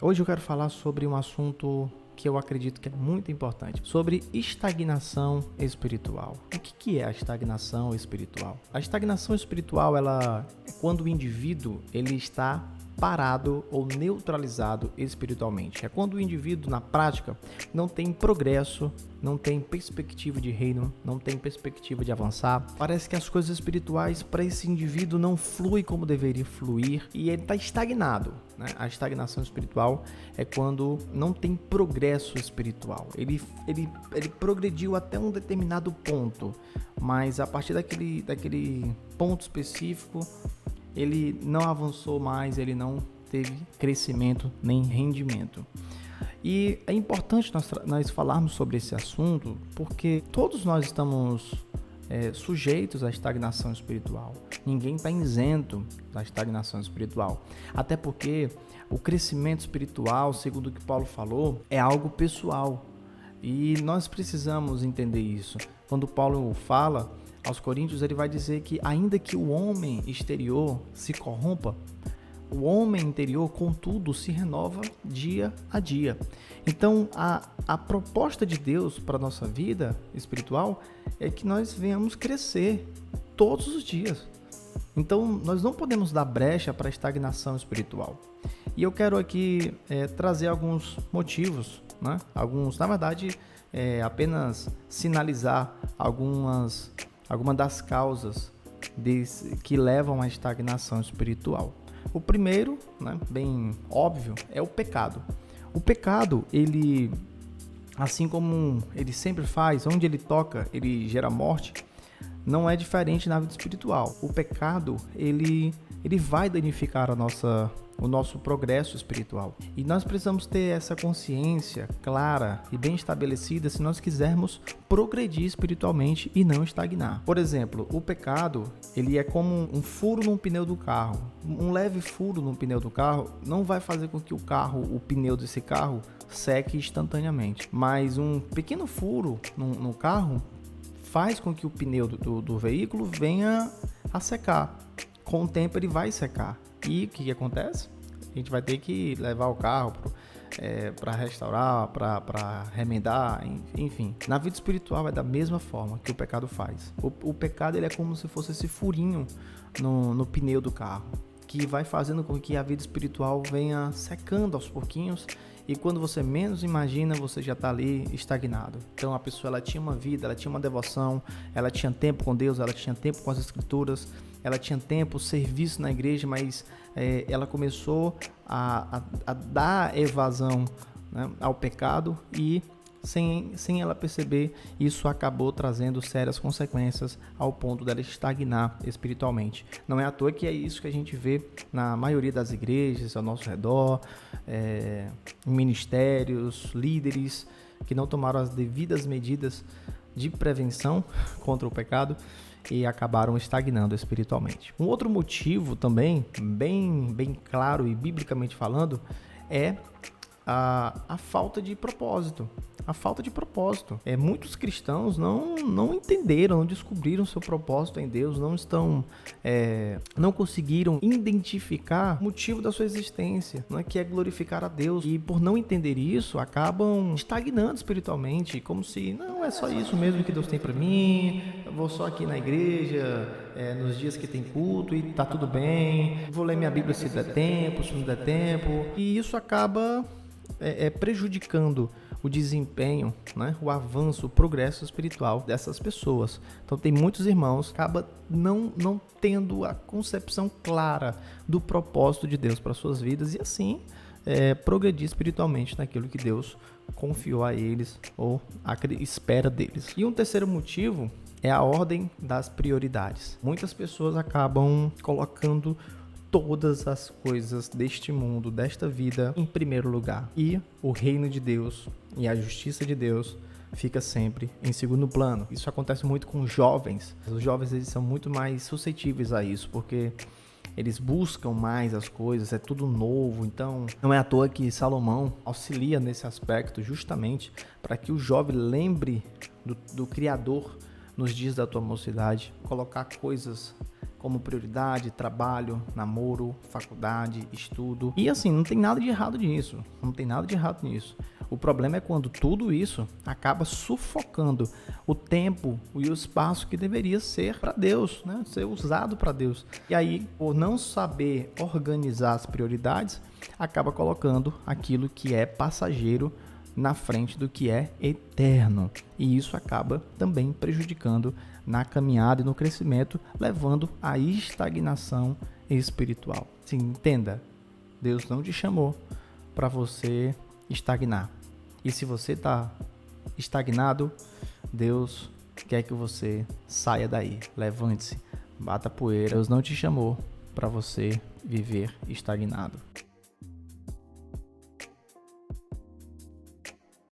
Hoje eu quero falar sobre um assunto que eu acredito que é muito importante, sobre estagnação espiritual. O que é a estagnação espiritual? A estagnação espiritual, ela é quando o indivíduo ele está parado ou neutralizado espiritualmente. É quando o indivíduo, na prática, não tem progresso, não tem perspectiva de reino, não tem perspectiva de avançar. Parece que as coisas espirituais para esse indivíduo não fluem como deveria fluir e ele está estagnado, né? A estagnação espiritual é quando não tem progresso espiritual. Ele progrediu até um determinado ponto, mas a partir daquele ponto específico, ele não avançou mais, ele não teve crescimento nem rendimento. E é importante nós falarmos sobre esse assunto porque todos nós estamos sujeitos à estagnação espiritual. Ninguém está isento da estagnação espiritual. Até porque o crescimento espiritual, segundo o que Paulo falou, é algo pessoal. E nós precisamos entender isso. Quando Paulo fala aos Coríntios, ele vai dizer que ainda que o homem exterior se corrompa, o homem interior, contudo, se renova dia a dia. Então, a proposta de Deus para a nossa vida espiritual é que nós venhamos crescer todos os dias. Então, nós não podemos dar brecha para a estagnação espiritual. E eu quero aqui trazer alguns motivos, né? Na verdade, apenas sinalizar algumas das causas que levam à estagnação espiritual. O primeiro, né, bem óbvio, é o pecado. O pecado, ele, assim como ele sempre faz, onde ele toca, ele gera morte, não é diferente na vida espiritual. O pecado, ele vai danificar o nosso progresso espiritual. E nós precisamos ter essa consciência clara e bem estabelecida se nós quisermos progredir espiritualmente e não estagnar. Por exemplo, o pecado, ele é como um furo num pneu do carro. Um leve furo no pneu do carro não vai fazer com que o pneu desse carro seque instantaneamente. Mas um pequeno furo no carro faz com que o pneu do veículo venha a secar. Com o tempo ele vai secar. E o que acontece? A gente vai ter que levar o carro para restaurar, para remendar, enfim. Na vida espiritual é da mesma forma que o pecado faz. O pecado ele é como se fosse esse furinho no pneu do carro, que vai fazendo com que a vida espiritual venha secando aos pouquinhos. E quando você menos imagina, você já está ali estagnado. Então a pessoa ela tinha uma vida, ela tinha uma devoção, ela tinha tempo com Deus, ela tinha tempo com as Escrituras, ela tinha tempo, serviço na igreja, mas ela começou a dar evasão, né, ao pecado e sem ela perceber, isso acabou trazendo sérias consequências ao ponto dela estagnar espiritualmente. Não é à toa que é isso que a gente vê na maioria das igrejas ao nosso redor, ministérios, líderes que não tomaram as devidas medidas de prevenção contra o pecado e acabaram estagnando espiritualmente. Um outro motivo também, bem claro e biblicamente falando, é a falta de propósito. A falta de propósito. Muitos cristãos não entenderam, não descobriram seu propósito em Deus, não conseguiram identificar o motivo da sua existência, né, que é glorificar a Deus. E por não entender isso, acabam estagnando espiritualmente, como se, não, é só isso mesmo que Deus tem para mim, eu vou só aqui na igreja, nos dias que tem culto e tá tudo bem, vou ler minha Bíblia se der tempo, se não der tempo. E isso acaba prejudicando o desempenho, né, o avanço, o progresso espiritual dessas pessoas. Então tem muitos irmãos que acabam não tendo a concepção clara do propósito de Deus para suas vidas e assim progredir espiritualmente naquilo que Deus confiou a eles ou espera deles. E um terceiro motivo é a ordem das prioridades. Muitas pessoas acabam colocando todas as coisas deste mundo, desta vida, em primeiro lugar. E o reino de Deus e a justiça de Deus fica sempre em segundo plano. Isso acontece muito com jovens. Os jovens eles são muito mais suscetíveis a isso, porque eles buscam mais as coisas, é tudo novo. Então, não é à toa que Salomão auxilia nesse aspecto justamente para que o jovem lembre do Criador nos dias da tua mocidade, colocar coisas como prioridade, trabalho, namoro, faculdade, estudo. E assim, não tem nada de errado nisso. Não tem nada de errado nisso. O problema é quando tudo isso acaba sufocando o tempo e o espaço que deveria ser para Deus, né? Ser usado para Deus. E aí, por não saber organizar as prioridades, acaba colocando aquilo que é passageiro na frente do que é eterno. E isso acaba também prejudicando na caminhada e no crescimento, levando à estagnação espiritual. Sim, entenda, Deus não te chamou para você estagnar. E se você está estagnado, Deus quer que você saia daí. Levante-se, bata a poeira. Deus não te chamou para você viver estagnado.